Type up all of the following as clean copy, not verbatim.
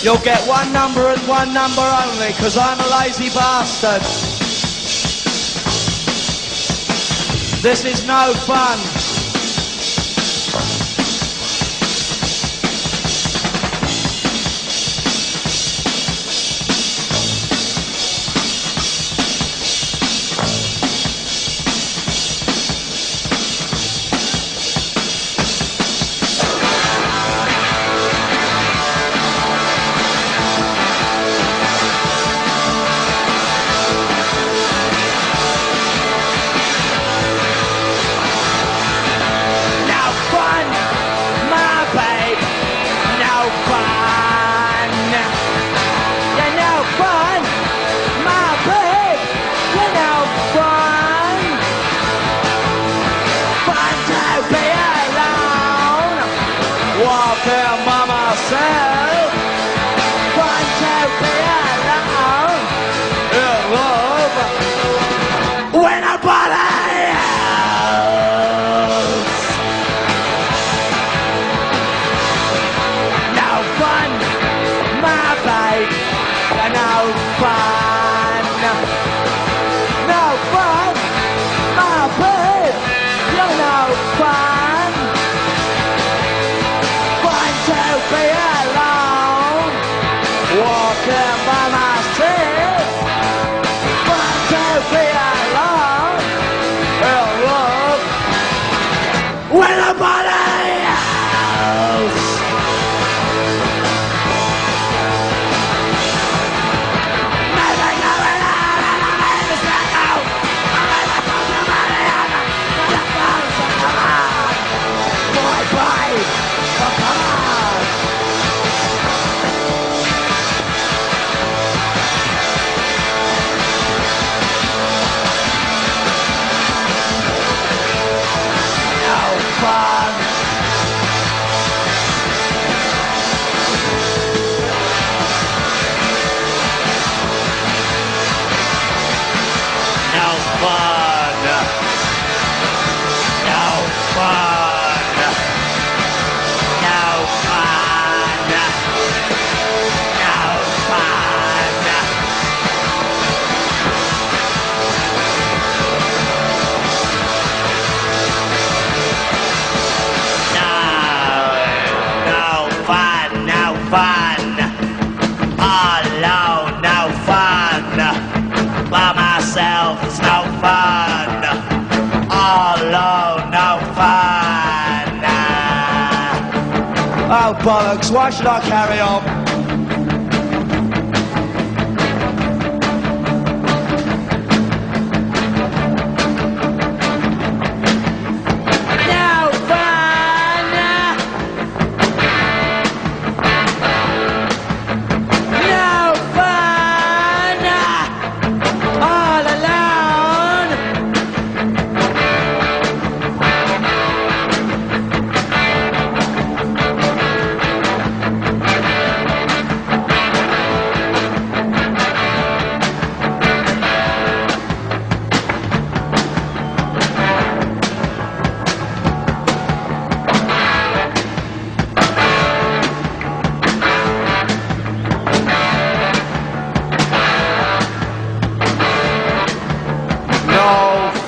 You'll get one number and one number only, 'cause I'm a lazy bastard. This is no fun. Walking by myself, fun to be alone in love with nobody else. No fun, my babe, no fun. No fun, my babe, you're no fun. To be alone, walking by myself, fun to be alone, in love with nobody else. Maybe going out and I'm in the circle. I'm in the somebody else. Come on, boy, boy, come on. It's no fun. All alone, no fun. Oh bollocks, why should I carry on?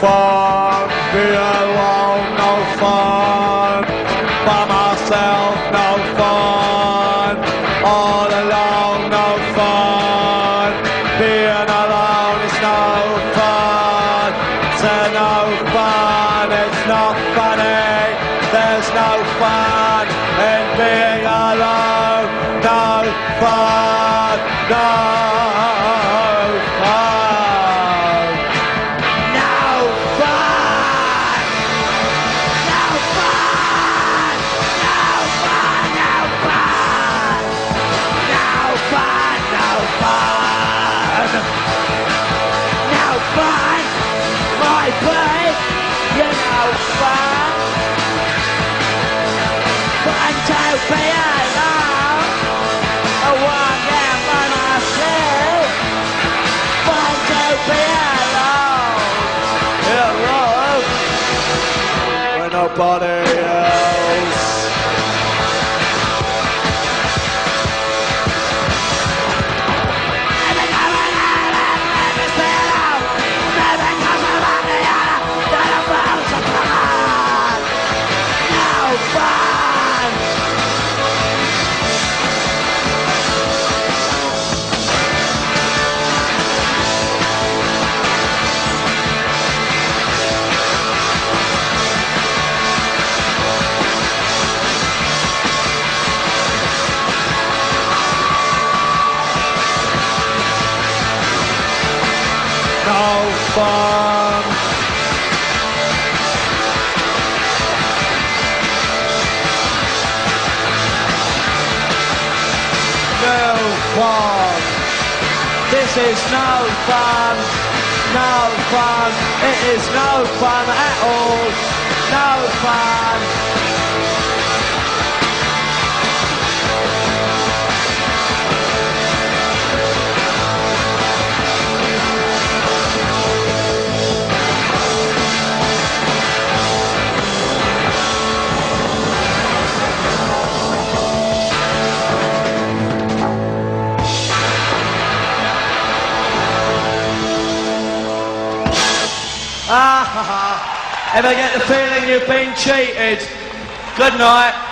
Fun, be alone, no fun. By myself, no fun. All alone, no fun. Being alone is no fun. Say no fun, it's not funny. There's no fun in being alone. No fun, no fun. Be alone, walking by myself, fun to be alone, in love with nobody else. no fun. No fun. This is no fun. No fun. It is no fun at all. No fun. Ever get the feeling you've been cheated? Good night.